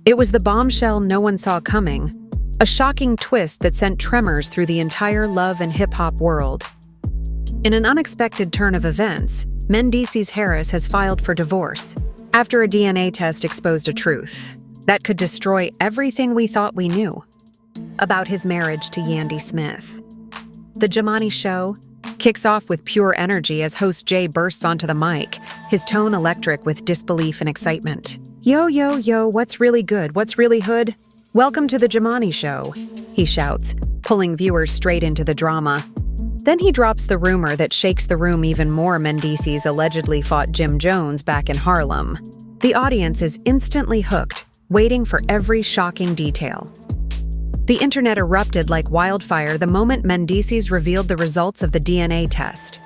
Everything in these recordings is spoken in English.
It was the bombshell no one saw coming, a shocking twist that sent tremors through the entire love and hip-hop world. In an unexpected turn of events, Mendeecees Harris has filed for divorce after a DNA test exposed a truth that could destroy everything we thought we knew about his marriage to Yandy Smith. The Jamani show kicks off with pure energy as host Jay bursts onto the mic, his tone electric with disbelief and excitement. Yo, yo, yo, what's really good? What's really hood? Welcome to the Jamani show, he shouts, pulling viewers straight into the drama. Then he drops the rumor that shakes the room even more. Mendeecees allegedly fought Jim Jones back in Harlem. The audience is instantly hooked, waiting for every shocking detail. The internet erupted like wildfire the moment Mendeecees revealed the results of the DNA test.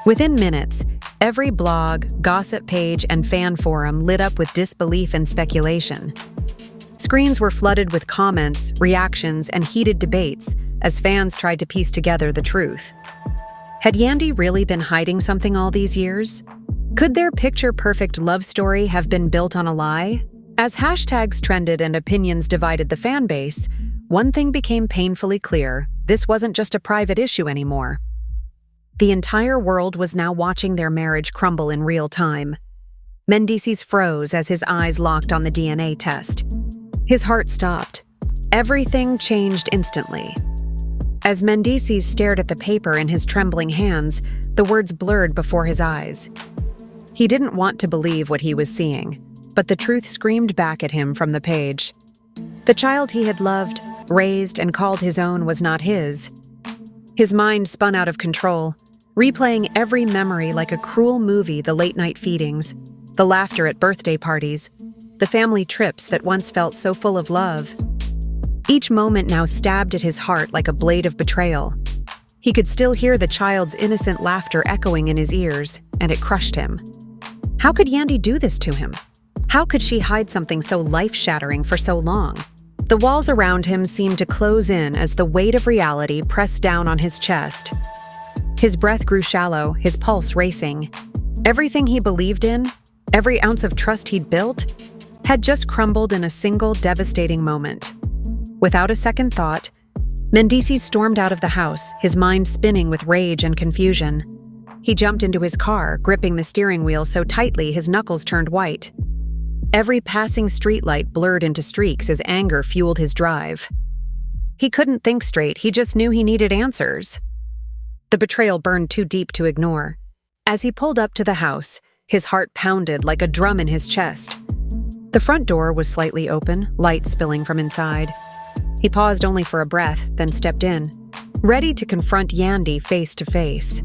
Within minutes, every blog, gossip page, and fan forum lit up with disbelief and speculation. Screens were flooded with comments, reactions, and heated debates as fans tried to piece together the truth. Had Yandy really been hiding something all these years? Could their picture-perfect love story have been built on a lie? As hashtags trended and opinions divided the fan base, one thing became painfully clear: this wasn't just a private issue anymore. The entire world was now watching their marriage crumble in real time. Mendeecees froze as his eyes locked on the DNA test. His heart stopped. Everything changed instantly. As Mendeecees stared at the paper in his trembling hands, the words blurred before his eyes. He didn't want to believe what he was seeing, but the truth screamed back at him from the page. The child he had loved, raised, and called his own was not his. His mind spun out of control, replaying every memory like a cruel movie: the late-night feedings, the laughter at birthday parties, the family trips that once felt so full of love. Each moment now stabbed at his heart like a blade of betrayal. He could still hear the child's innocent laughter echoing in his ears, and it crushed him. How could Yandy do this to him? How could she hide something so life-shattering for so long? The walls around him seemed to close in as the weight of reality pressed down on his chest. His breath grew shallow, his pulse racing. Everything he believed in, every ounce of trust he'd built, had just crumbled in a single devastating moment. Without a second thought, Mendeecees stormed out of the house, his mind spinning with rage and confusion. He jumped into his car, gripping the steering wheel so tightly his knuckles turned white. Every passing streetlight blurred into streaks as anger fueled his drive. He couldn't think straight, he just knew he needed answers. The betrayal burned too deep to ignore. As he pulled up to the house, his heart pounded like a drum in his chest. The front door was slightly open, light spilling from inside. He paused only for a breath, then stepped in, ready to confront Yandy face to face.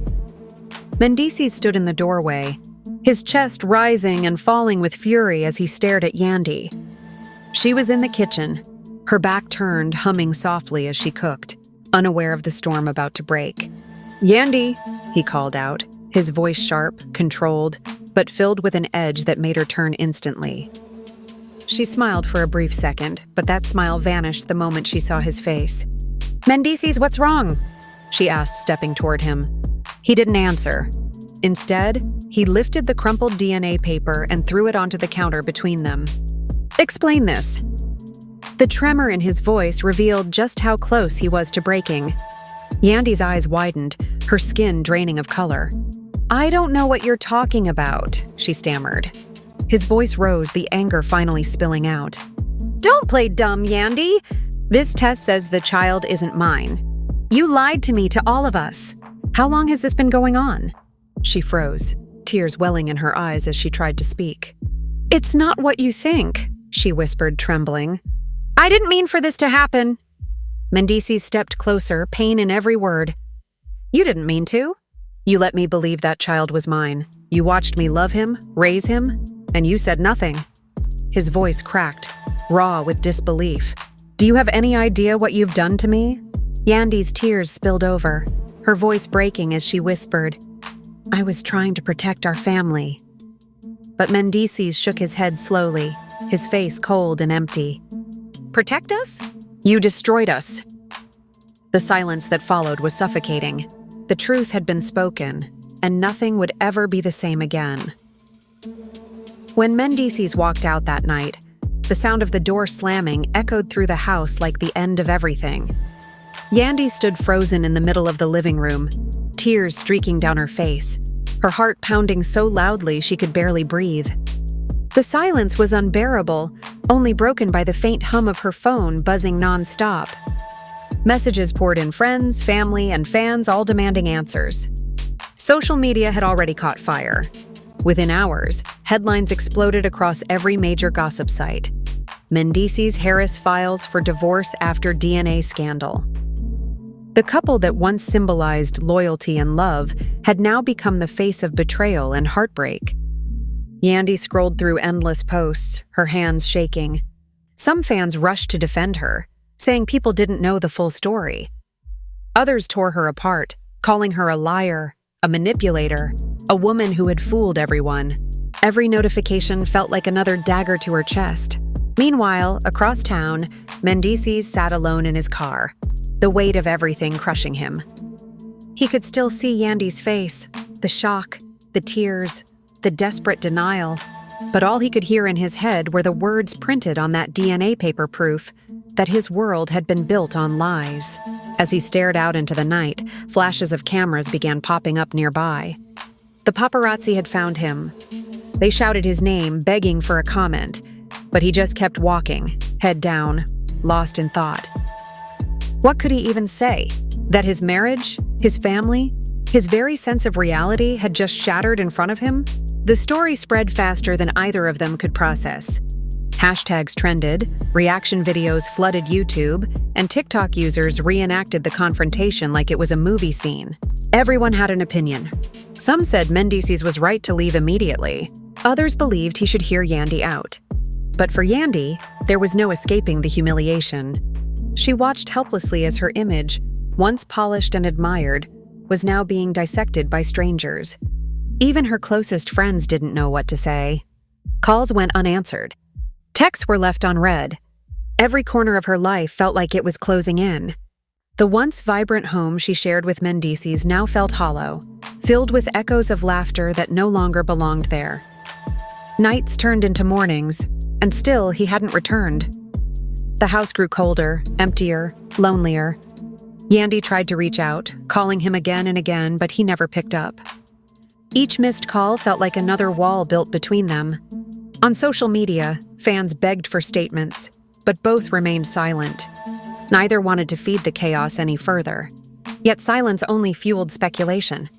Mendeecees stood in the doorway, his chest rising and falling with fury as he stared at Yandy. She was in the kitchen, her back turned, humming softly as she cooked, unaware of the storm about to break. "Yandy," he called out, his voice sharp, controlled, but filled with an edge that made her turn instantly. She smiled for a brief second, but that smile vanished the moment she saw his face. "Mendeecees, what's wrong?" she asked, stepping toward him. He didn't answer. Instead, he lifted the crumpled DNA paper and threw it onto the counter between them. "Explain this." The tremor in his voice revealed just how close he was to breaking. Yandy's eyes widened, her skin draining of color. "I don't know what you're talking about," she stammered. His voice rose, the anger finally spilling out. "Don't play dumb, Yandy. This test says the child isn't mine. You lied to me, to all of us. How long has this been going on?" She froze, tears welling in her eyes as she tried to speak. "It's not what you think," she whispered, trembling. "I didn't mean for this to happen." Mendeecees stepped closer, pain in every word. "You didn't mean to. You let me believe that child was mine. You watched me love him, raise him, and you said nothing." His voice cracked, raw with disbelief. "Do you have any idea what you've done to me?" Yandy's tears spilled over, her voice breaking as she whispered, "I was trying to protect our family." But Mendeecees shook his head slowly, his face cold and empty. "Protect us? You destroyed us." The silence that followed was suffocating. The truth had been spoken, and nothing would ever be the same again. When Mendeecees walked out that night, The sound of the door slamming echoed through the house like the end of everything. Yandy stood frozen in the middle of the living room, tears streaking down her face, her heart pounding so loudly she could barely breathe. The silence was unbearable, only broken by the faint hum of her phone buzzing nonstop. Messages poured in, friends, family, and fans all demanding answers. Social media had already caught fire. Within hours, headlines exploded across every major gossip site. Mendeecees Harris files for divorce after DNA scandal. The couple that once symbolized loyalty and love had now become the face of betrayal and heartbreak. Yandy scrolled through endless posts, her hands shaking. Some fans rushed to defend her, saying people didn't know the full story. Others tore her apart, calling her a liar, a manipulator, a woman who had fooled everyone. Every notification felt like another dagger to her chest. Meanwhile, across town, Mendeecees sat alone in his car, the weight of everything crushing him. He could still see Yandy's face, the shock, the tears, the desperate denial, but all he could hear in his head were the words printed on that DNA paper proof that his world had been built on lies. As he stared out into the night, flashes of cameras began popping up nearby. The paparazzi had found him. They shouted his name, begging for a comment, but he just kept walking, head down, lost in thought. What could he even say? That his marriage, his family, his very sense of reality had just shattered in front of him? The story spread faster than either of them could process. Hashtags trended, reaction videos flooded YouTube, and TikTok users reenacted the confrontation like it was a movie scene. Everyone had an opinion. Some said Mendeecees was right to leave immediately. Others believed he should hear Yandy out. But for Yandy, there was no escaping the humiliation. She watched helplessly as her image, once polished and admired, was now being dissected by strangers. Even her closest friends didn't know what to say. Calls went unanswered. Texts were left unread. Every corner of her life felt like it was closing in. The once vibrant home she shared with Mendeecees now felt hollow, filled with echoes of laughter that no longer belonged there. Nights turned into mornings, and still he hadn't returned. The house grew colder, emptier, lonelier. Yandy tried to reach out, calling him again and again, but he never picked up. Each missed call felt like another wall built between them. On social media, fans begged for statements, but both remained silent. Neither wanted to feed the chaos any further. Yet silence only fueled speculation.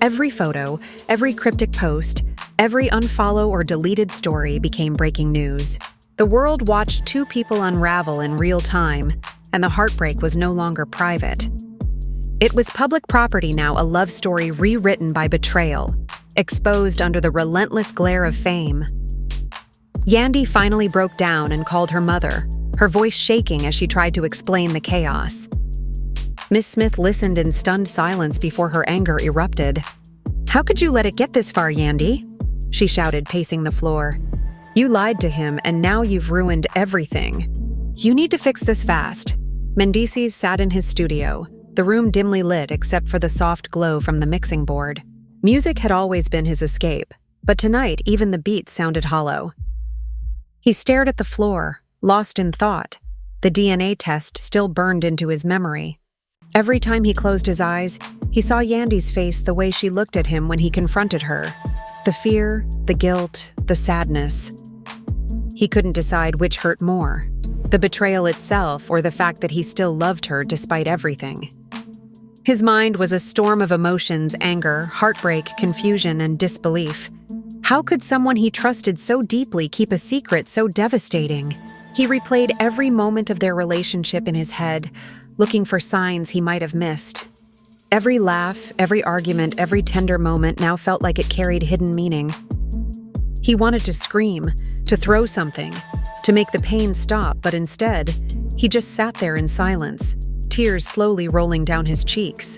Every photo, every cryptic post, every unfollow or deleted story became breaking news. The world watched two people unravel in real time, and the heartbreak was no longer private. It was public property now, a love story rewritten by betrayal, exposed under the relentless glare of fame. Yandy finally broke down and called her mother, her voice shaking as she tried to explain the chaos. Miss Smith listened in stunned silence before her anger erupted. "How could you let it get this far, Yandy?" she shouted, pacing the floor. "You lied to him, and now you've ruined everything. You need to fix this fast." Mendeecees sat in his studio, the room dimly lit except for the soft glow from the mixing board. Music had always been his escape, but tonight even the beats sounded hollow. He stared at the floor, lost in thought. The DNA test still burned into his memory. Every time he closed his eyes, he saw Yandy's face the way she looked at him when he confronted her. The fear, the guilt, the sadness. He couldn't decide which hurt more, the betrayal itself or the fact that he still loved her despite everything. His mind was a storm of emotions, anger, heartbreak, confusion, and disbelief. How could someone he trusted so deeply keep a secret so devastating? He replayed every moment of their relationship in his head, looking for signs he might have missed. Every laugh, every argument, every tender moment now felt like it carried hidden meaning. He wanted to scream, to throw something, to make the pain stop, but instead, he just sat there in silence, tears slowly rolling down his cheeks.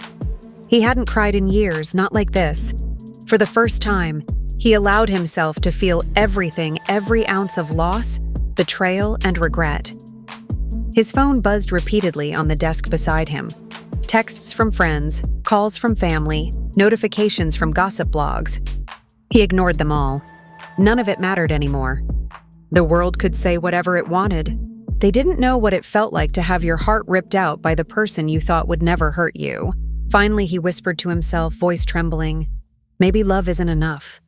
He hadn't cried in years, not like this. For the first time, he allowed himself to feel everything, every ounce of loss, betrayal, and regret. His phone buzzed repeatedly on the desk beside him. Texts from friends, calls from family, notifications from gossip blogs. He ignored them all. None of it mattered anymore. The world could say whatever it wanted. They didn't know what it felt like to have your heart ripped out by the person you thought would never hurt you. Finally, he whispered to himself, voice trembling, "Maybe love isn't enough."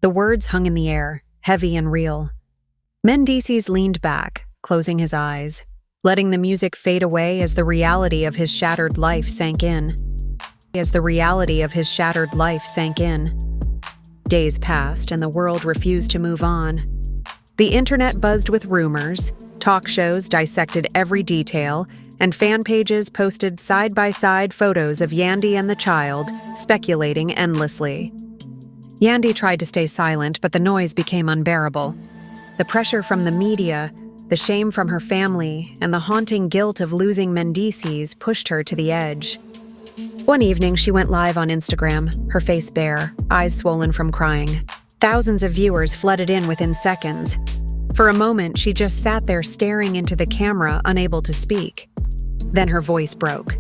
The words hung in the air, heavy and real. Mendeecees leaned back, closing his eyes, letting the music fade away as the reality of his shattered life sank in. Days passed and the world refused to move on. The internet buzzed with rumors, talk shows dissected every detail, and fan pages posted side-by-side photos of Yandy and the child, speculating endlessly. Yandy tried to stay silent, but the noise became unbearable. The pressure from the media, the shame from her family, and the haunting guilt of losing Mendeecees pushed her to the edge. One evening, she went live on Instagram, her face bare, eyes swollen from crying. Thousands of viewers flooded in within seconds. For a moment, she just sat there staring into the camera, unable to speak. Then her voice broke.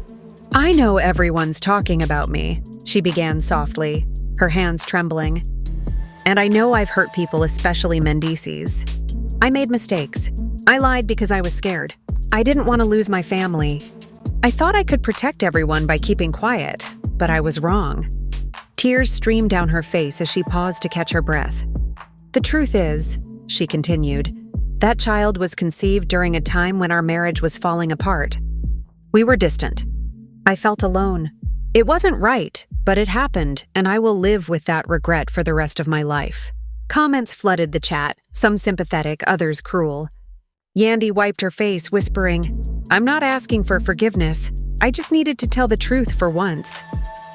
"I know everyone's talking about me," she began softly, her hands trembling. "And I know I've hurt people, especially Mendeecees. I made mistakes. I lied because I was scared. I didn't want to lose my family. I thought I could protect everyone by keeping quiet, but I was wrong." Tears streamed down her face as she paused to catch her breath. "The truth is," she continued, "that child was conceived during a time when our marriage was falling apart. We were distant. I felt alone. It wasn't right, but it happened, and I will live with that regret for the rest of my life." Comments flooded the chat, some sympathetic, others cruel. Yandy wiped her face, whispering, "I'm not asking for forgiveness. I just needed to tell the truth for once."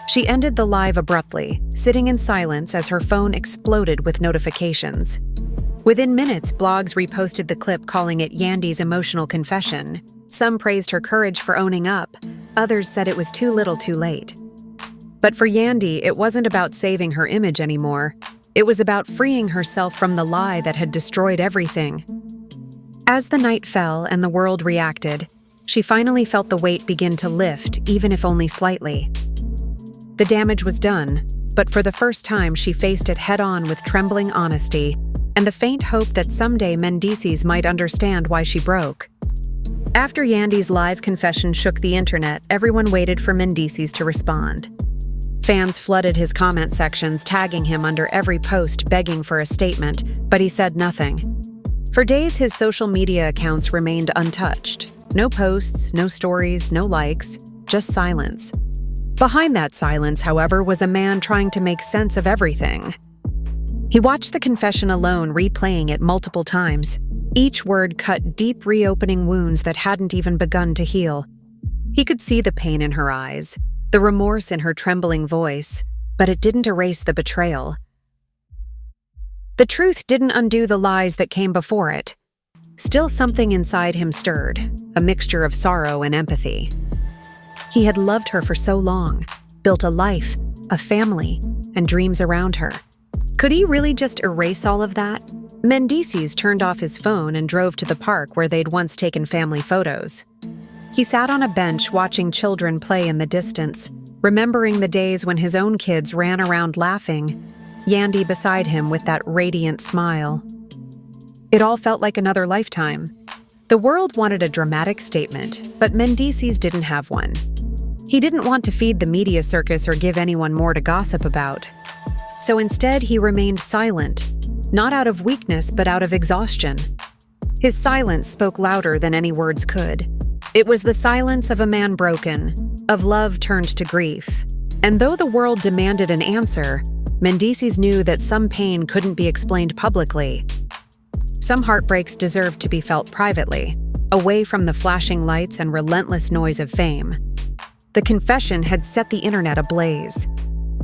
She ended the live abruptly, sitting in silence as her phone exploded with notifications. Within minutes, blogs reposted the clip calling it Yandy's emotional confession. Some praised her courage for owning up, others said it was too little too late. But for Yandy, it wasn't about saving her image anymore. It was about freeing herself from the lie that had destroyed everything. As the night fell and the world reacted, she finally felt the weight begin to lift, even if only slightly. The damage was done, but for the first time she faced it head-on with trembling honesty and the faint hope that someday Mendeecees might understand why she broke. After Yandy's live confession shook the internet, everyone waited for Mendeecees to respond. Fans flooded his comment sections, tagging him under every post, begging for a statement, but he said nothing. For days, his social media accounts remained untouched. No posts, no stories, no likes, just silence. Behind that silence, however, was a man trying to make sense of everything. He watched the confession alone, replaying it multiple times. Each word cut deep, reopening wounds that hadn't even begun to heal. He could see the pain in her eyes, the remorse in her trembling voice, but it didn't erase the betrayal. The truth didn't undo the lies that came before it. Still, something inside him stirred, a mixture of sorrow and empathy. He had loved her for so long, built a life, a family, and dreams around her. Could he really just erase all of that? Mendeecees turned off his phone and drove to the park where they'd once taken family photos. He sat on a bench watching children play in the distance, remembering the days when his own kids ran around laughing, Yandy beside him with that radiant smile. It all felt like another lifetime. The world wanted a dramatic statement, but Mendeecees didn't have one. He didn't want to feed the media circus or give anyone more to gossip about. So instead, he remained silent, not out of weakness but out of exhaustion. His silence spoke louder than any words could. It was the silence of a man broken, of love turned to grief. And though the world demanded an answer, Mendeecees knew that some pain couldn't be explained publicly. Some heartbreaks deserved to be felt privately, away from the flashing lights and relentless noise of fame. The confession had set the internet ablaze.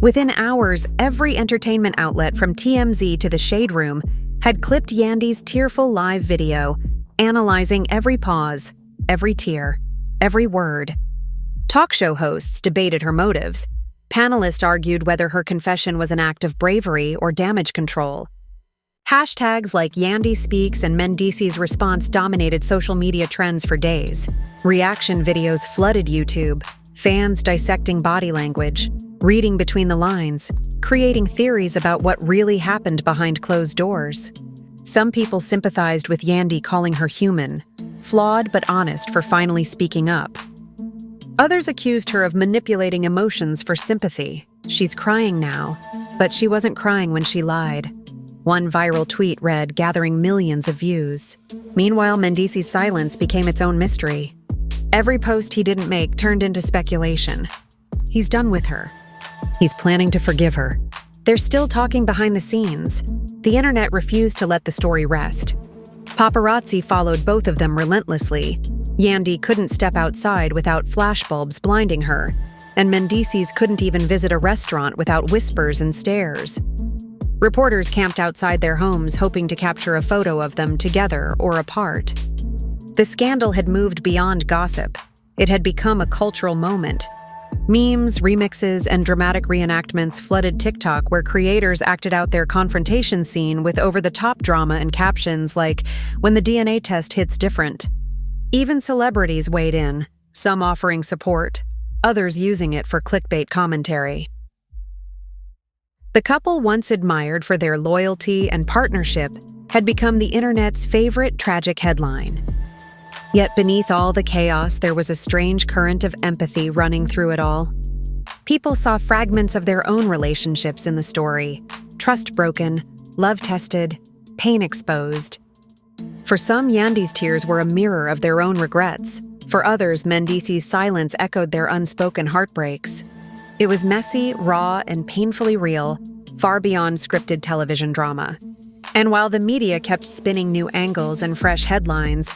Within hours, every entertainment outlet from TMZ to the Shade Room had clipped Yandy's tearful live video, analyzing every pause, every tear, every word. Talk show hosts debated her motives. Panelists argued whether her confession was an act of bravery or damage control. Hashtags like Yandy Speaks and Mendeecees Response dominated social media trends for days. Reaction videos flooded YouTube, fans dissecting body language, reading between the lines, creating theories about what really happened behind closed doors. Some people sympathized with Yandy, calling her human, flawed but honest for finally speaking up. Others accused her of manipulating emotions for sympathy. She's crying now, but she wasn't crying when she lied. One viral tweet read, gathering millions of views. Meanwhile, Mendeecees' silence became its own mystery. Every post he didn't make turned into speculation. He's done with her. He's planning to forgive her. They're still talking behind the scenes. The internet refused to let the story rest. Paparazzi followed both of them relentlessly. Yandy couldn't step outside without flashbulbs blinding her, and Mendeecees couldn't even visit a restaurant without whispers and stares. Reporters camped outside their homes hoping to capture a photo of them together or apart. The scandal had moved beyond gossip. It had become a cultural moment. Memes, remixes, and dramatic reenactments flooded TikTok, where creators acted out their confrontation scene with over-the-top drama and captions like, "When the DNA test hits different." Even celebrities weighed in, some offering support, others using it for clickbait commentary. The couple, once admired for their loyalty and partnership, had become the internet's favorite tragic headline. Yet beneath all the chaos, there was a strange current of empathy running through it all. People saw fragments of their own relationships in the story: trust broken, love tested, pain exposed. For some, Yandy's tears were a mirror of their own regrets. For others, Mendeecees' silence echoed their unspoken heartbreaks. It was messy, raw, and painfully real, far beyond scripted television drama. And while the media kept spinning new angles and fresh headlines,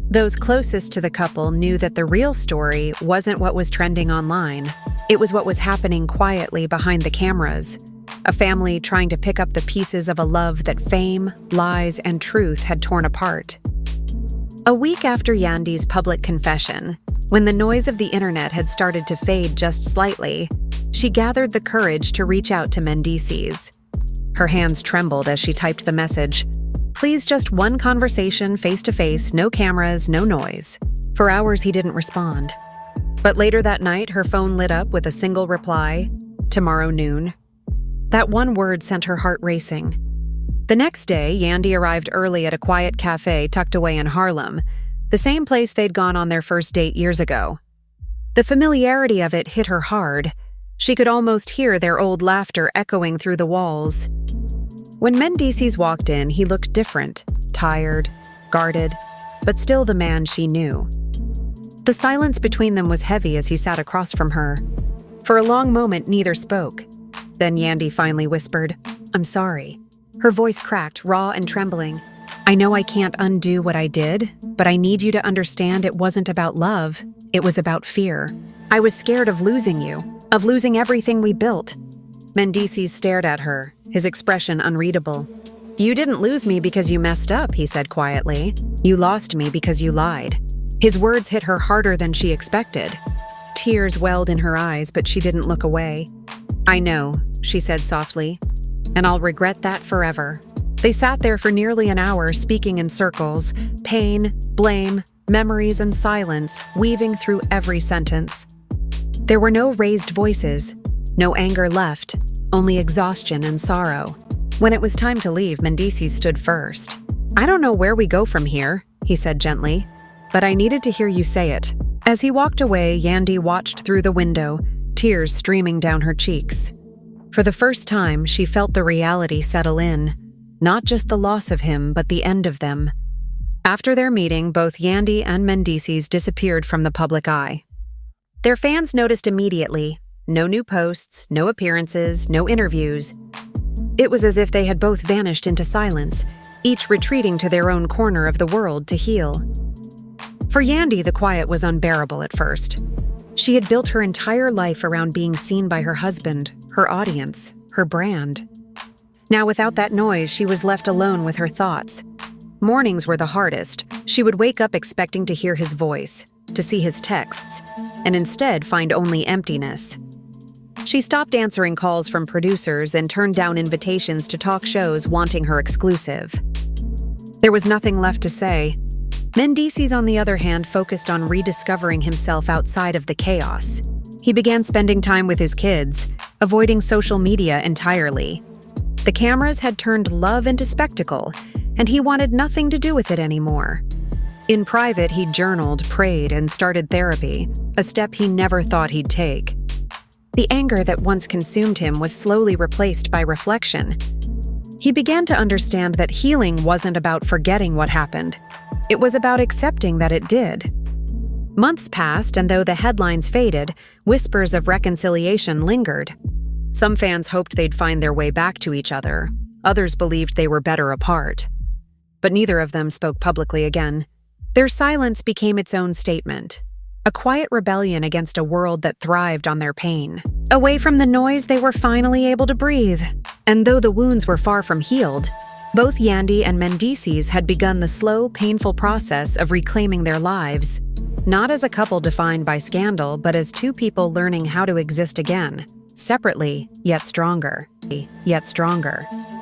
those closest to the couple knew that the real story wasn't what was trending online. It was what was happening quietly behind the cameras. A family trying to pick up the pieces of a love that fame, lies, and truth had torn apart. A week after Yandy's public confession, when the noise of the internet had started to fade just slightly, she gathered the courage to reach out to Mendeecees. Her hands trembled as she typed the message, "Please, just one conversation, face-to-face, no cameras, no noise." For hours he didn't respond. But later that night, her phone lit up with a single reply, "Tomorrow noon." That one word sent her heart racing. The next day, Yandy arrived early at a quiet cafe tucked away in Harlem, the same place they'd gone on their first date years ago. The familiarity of it hit her hard. She could almost hear their old laughter echoing through the walls. When Mendeecees walked in, he looked different, tired, guarded, but still the man she knew. The silence between them was heavy as he sat across from her. For a long moment, neither spoke. Then Yandy finally whispered, "I'm sorry." Her voice cracked, raw and trembling. "I know I can't undo what I did, but I need you to understand it wasn't about love. It was about fear. I was scared of losing you, of losing everything we built." Mendeecees stared at her, his expression unreadable. "You didn't lose me because you messed up," he said quietly. "You lost me because you lied." His words hit her harder than she expected. Tears welled in her eyes, but she didn't look away. "I know," she said softly, "and I'll regret that forever." They sat there for nearly an hour, speaking in circles, pain, blame, memories, and silence weaving through every sentence. There were no raised voices, no anger left, only exhaustion and sorrow. When it was time to leave, Mendeecees stood first. "I don't know where we go from here," he said gently, "but I needed to hear you say it." As he walked away, Yandy watched through the window, tears streaming down her cheeks. For the first time, she felt the reality settle in, not just the loss of him, but the end of them. After their meeting, both Yandy and Mendeecees disappeared from the public eye. Their fans noticed immediately. No new posts, no appearances, no interviews. It was as if they had both vanished into silence, each retreating to their own corner of the world to heal. For Yandy, the quiet was unbearable at first. She had built her entire life around being seen by her husband, her audience, her brand. Now, without that noise, she was left alone with her thoughts. Mornings were the hardest. She would wake up expecting to hear his voice, to see his texts, and instead find only emptiness. She stopped answering calls from producers and turned down invitations to talk shows wanting her exclusive. There was nothing left to say. Mendeecees, on the other hand, focused on rediscovering himself outside of the chaos. He began spending time with his kids, avoiding social media entirely. The cameras had turned love into spectacle, and he wanted nothing to do with it anymore. In private, he journaled, prayed, and started therapy, a step he never thought he'd take. The anger that once consumed him was slowly replaced by reflection. He began to understand that healing wasn't about forgetting what happened. It was about accepting that it did. Months passed, and though the headlines faded, whispers of reconciliation lingered. Some fans hoped they'd find their way back to each other. Others believed they were better apart. But neither of them spoke publicly again. Their silence became its own statement, a quiet rebellion against a world that thrived on their pain. Away from the noise, they were finally able to breathe. And though the wounds were far from healed, both Yandy and Mendeecees had begun the slow, painful process of reclaiming their lives, not as a couple defined by scandal, but as two people learning how to exist again, separately, yet stronger.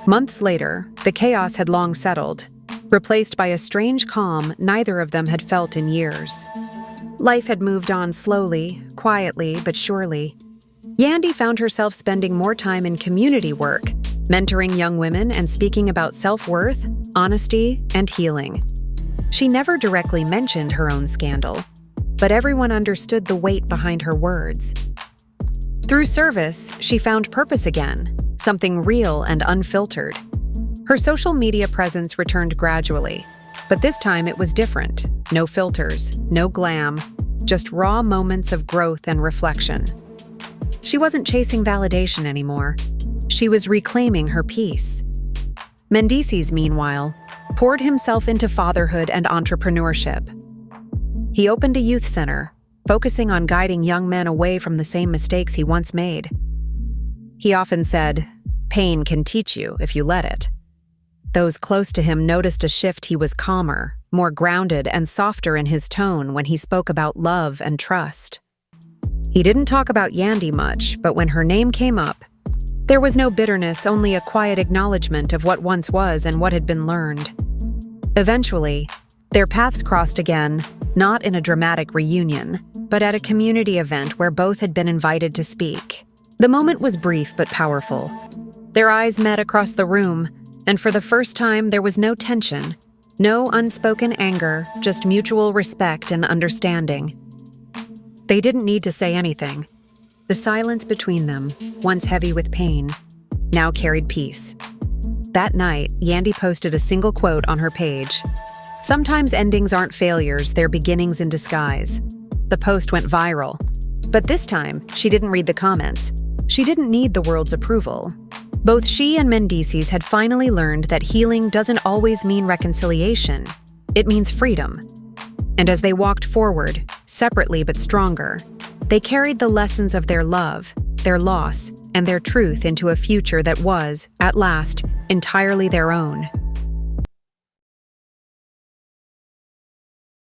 Months later, the chaos had long settled, replaced by a strange calm neither of them had felt in years. Life had moved on slowly, quietly, but surely. Yandy found herself spending more time in community work, mentoring young women and speaking about self-worth, honesty, and healing. She never directly mentioned her own scandal, but everyone understood the weight behind her words. Through service, she found purpose again, something real and unfiltered. Her social media presence returned gradually, but this time it was different. No filters, no glam, just raw moments of growth and reflection. She wasn't chasing validation anymore. She was reclaiming her peace. Mendeecees, meanwhile, poured himself into fatherhood and entrepreneurship. He opened a youth center, focusing on guiding young men away from the same mistakes he once made. He often said, "Pain can teach you if you let it." Those close to him noticed a shift. He was calmer, more grounded, and softer in his tone when he spoke about love and trust. He didn't talk about Yandy much, but when her name came up, there was no bitterness, only a quiet acknowledgement of what once was and what had been learned. Eventually, their paths crossed again, not in a dramatic reunion, but at a community event where both had been invited to speak. The moment was brief but powerful. Their eyes met across the room, and for the first time there was no tension, no unspoken anger, just mutual respect and understanding. They didn't need to say anything. The silence between them, once heavy with pain, now carried peace. That night, Yandy posted a single quote on her page. "Sometimes endings aren't failures, they're beginnings in disguise." The post went viral. But this time, she didn't read the comments. She didn't need the world's approval. Both she and Mendeecees had finally learned that healing doesn't always mean reconciliation. It means freedom. And as they walked forward, separately but stronger, they carried the lessons of their love, their loss, and their truth into a future that was, at last, entirely their own.